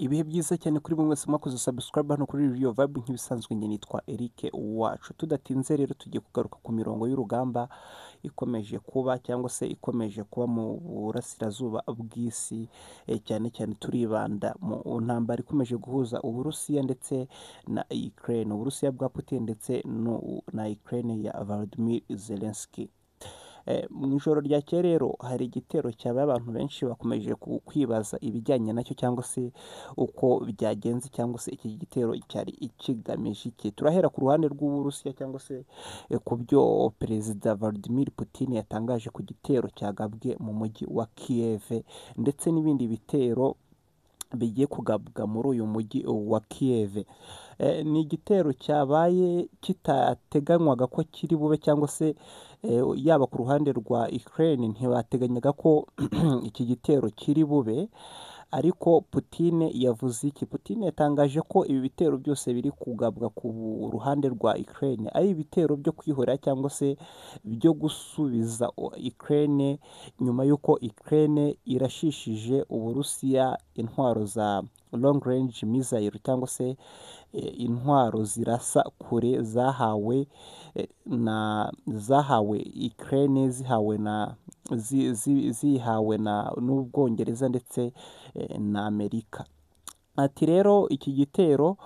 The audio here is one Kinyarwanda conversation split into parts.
Ibihe byiza cyane kuri buri wese mwakoze subscribe hano kuri Real Vibe nk'ibisanzwe njye nitwa Eric Uwacu. Tudatinze rero tugiye kugaruka ku mirongo y'urugamba ikomeje kuba cyangwa se ikomeje kuba mu burasirazuba bw'isi, cyane cyane turibanda mu ntambara ikomeje guhuza Uburusiya ndetse na Ukraine, Uburusiya bwa Putin ndetse na Ukraine ya Volodymyr Zelensky. Mu ijoro ryakeye rero hari igitero cyabaye, abantu benshi bakomeje kwibaza ibijyanye nacyo cyangwa se uko byagenze cyangwa se iki gitero cyari ikigamije iki. Turahera ku ruhande rw'Uburusiya cyangwa se ku byo Perezida Vladimir Putin yatangaje ku gitero cyagabwe mu mujyi wa Kiev ndetse n'ibindi bitero bigiye kugabwa muri uyu mujyi wa Kiev. Ni igitero cyabaye kitateganywaga ko kiri bube cyangwa se yaba ku ruhande rwa Ukraine ntibateganyaga ko iki gitero kiri bube, ariko Putin yavuze iki? Putin yatangaje ko ibi bitero byose biri kugabwa ku ruhande rwa Ukraine ari ibitero byo kwihorera cyangwa se byo gusubiza Ukraine nyuma y'uko Ukraine irashishije Uburusiya intwaro za long range missile cyangwa se intwaro zirasa kure zahawe Ukraine zihawe n'Ubwongereza ndetse na Amerika. Ati rero iki gitero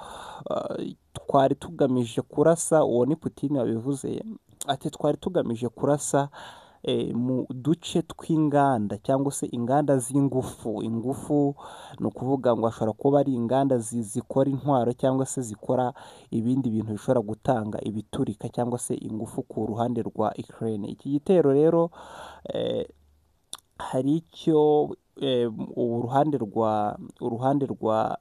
twari tugamije kurasa, uwo ni Putin wabivuze, ati twari tugamije kurasa mu duce tw'inganda cyangwa se inganda z'ingufu. Ingufu ni ukuvuga ngo ashobora kuba ari inganda zikora intwaro cyangwa se zikora ibindi bintu bishobora gutanga ibiturika cyangwa se ingufu ku ruhande rwa Ukraine. Iki gitero rero hari icyo uruhande rwa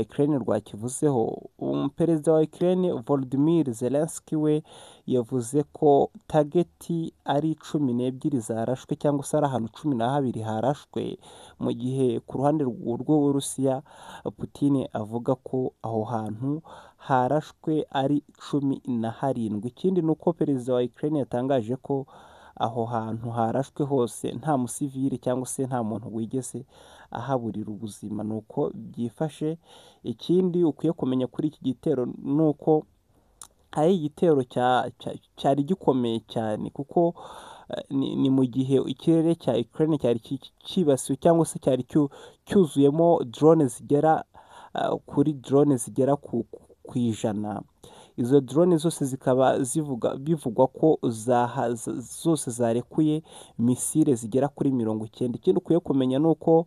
Ukraine rwakivuzeho. Perezida wa Ukraine Volodymyr Zelensky we yavuze ko tageti ari 12 zarashwe cyangwa se ari ahantu 12 harashwe, mu gihe ku ruhande rw'Uburusiya Putin avuga ko aho hantu harashwe ari 17. Ikindi ni uko perezida wa Ukraine yatangaje ko aho hantu harashwe hose nta musivili cyangwa se nta muntu wigeze ahaburira ubuzima. Ni uko byifashe. Ikindi ukwiye kumenya kuri iki gitero ni uko ari igitero cyari gikomeye cyane, kuko ni mu gihe ikirere cya Ukraine cyari cyibasiwe cyangwa se cyari cyuzuyemo drone zigera kuri drone zigera ku 100. Izo drone zose zikaba bivugwa ko zose zarekuye misile zigera kuri 90. Ikindi ukwiye kumenya ni uko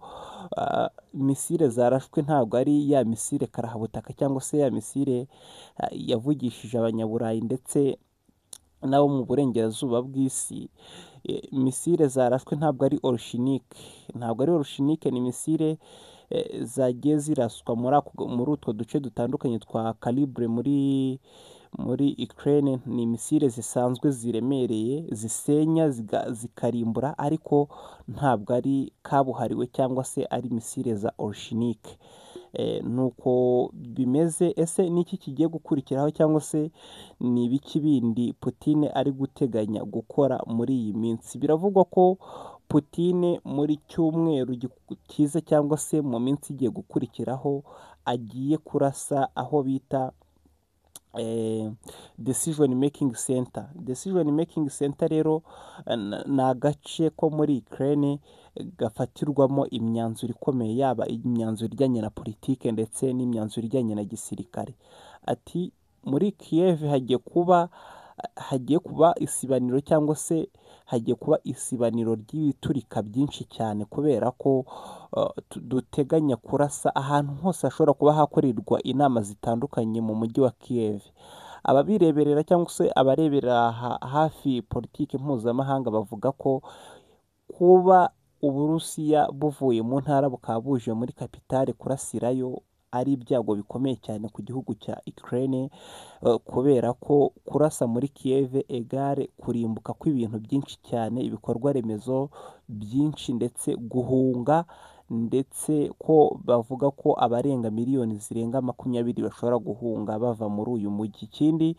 misile zarashwe ntabwo ari ya misile karahabutaka cyangwa se ya misile yavugishije abanyaburayi ndetse nabo mu burengerazuba bw'isi. Misile zarashwe ntabwo ari Orushinike, ni misile zagiye ziraswa muri utwo duce dutandukanye twa calibre muri Ukraine. Ni misile zisanzwe ziremereye zisenya zikarimbura, ariko ntabwo ari kabuhariwe cyangwa se ari misile za Orushinike. Nuko bimeze. Ese niki kigiye gukurikiraho cyangwa se ni ibiki bindi Putin ari guteganya gukora muri iyi minsi? Biravugwa ko Putin muri cyumweru kiza cyangwa se mu minsi igiye gukurikiraho agiye kurasa aho bita decision making center rero ni agace ko muri Ukraine gafatirwamo imyanzuro ikomeye, yaba imyanzuro ijyanye na politike ndetse n'imyanzuro ijyanye na gisirikare. Ati muri Kiev hagiye kuba isibaniro cyangwa se hagiye kuba isibaniro ry'ibiturika byinshi cyane, kubera ko duteganya kurasa ahantu hose hashobora kuba hakorerwa inama zitandukanye mu mujyi wa Kiev. Ababireberera cyangwa se abarebera hafi politiki mpuzamahanga bavuga ko kuba Uburusiya buvuye mu ntara bukaba buje muri kapitale kurasirayo ari ibyago bikomeye cyane ku gihugu cya Ukraine, kubera ko kurasa muri Kiev egare kurimbuka kw'ibintu byinshi cyane, ibikorwa remezo byinshi ndetse guhunga, ndetse ko bavuga ko abarenga miliyoni zirenga 20 bashobora guhunga bava muri uyu mujyi. Ikindi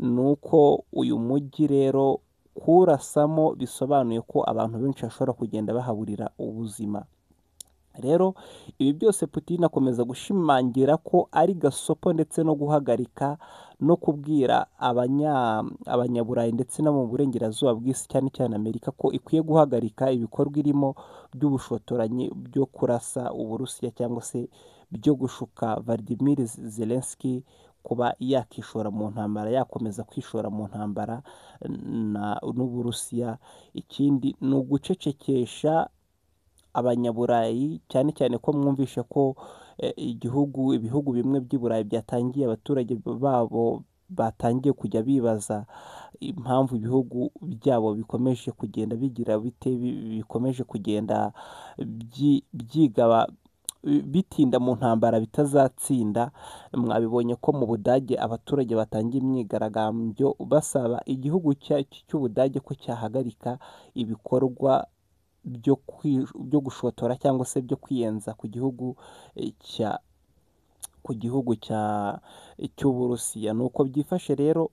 ni uko uyu mujyi rero kurasamo bisobanuye ko abantu benshi bashobora kugenda bahaburira ubuzima. Rero ibi byose Putin akomeza gushimangira ko ari gasopo ndetse no guhagarika no kubwira abanyaburayi ndetse no mu burengerazuba bw'isi cyane cyane Amerika ko ikwiye guhagarika ibikorwa irimo by'ubushotoranyi byo kurasa Uburusiya cyangwa se byo gushuka Vladimir Zelensky kuba yakishora mu ntambara, yakomeza kwishora mu ntambara n'Uburusiya. Ikindi ni ugucecekesha abanyaburayi cyane cyane ko mwumvishe ko ibihugu bimwe by'i Burayi byatangiye, abaturage babo batangiye kujya bibaza impamvu ibihugu byabo bikomeje kugenda bigira bite, bikomeje kugenda byigaba bitinda mu ntambara bitazatsinda. Mwabibonye ko mu Budage abaturage batangiye imyigaragambyo basaba igihugu cy'Ubudage ko cyahagarika ibikorwa byo gushotora cyangwa se byo kwiyenza ku gihugu cy'Uburusiya. Ni uko byifashe rero,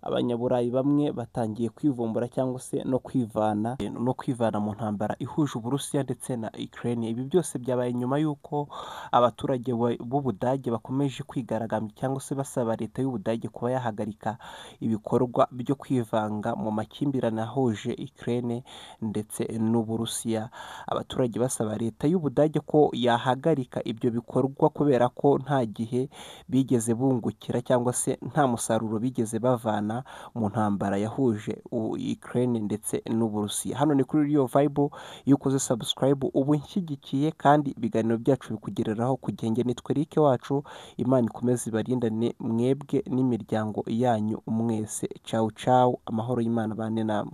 abanyaburayi bamwe batangiye kwivumbura cyangwa se no kwivana mu ntambara ihuje Uburusiya ndetse na Ukraine. Ibi byose byabaye nyuma y'uko abaturage b'Ubudage bakomeje kwigaragambya cyangwa se basaba leta y'Ubudage kuba yahagarika ibikorwa byo kwivanga mu makimbirane ahuje Ukraine ndetse n'Uburusiya. Abaturage basaba leta y'Ubudage ko yahagarika ibyo bikorwa kubera ko nta gihe bigeze bungukira cyangwa se nta musaruro bigeze bavana mu ntambara yahuje Ukraine ndetse n'Uburusiya. Hano ni kuri Real Vibe, iyo ukoze subscribe ubu nshyigikiye kandi ibiganiro byacu bikugereraho ku gihe. Nitwe Eric wacu, Imana ikomeze ibarindane mwebwe n'imiryango yanyu mwese. Ciao ciao, amahoro y'Imana bane namwe.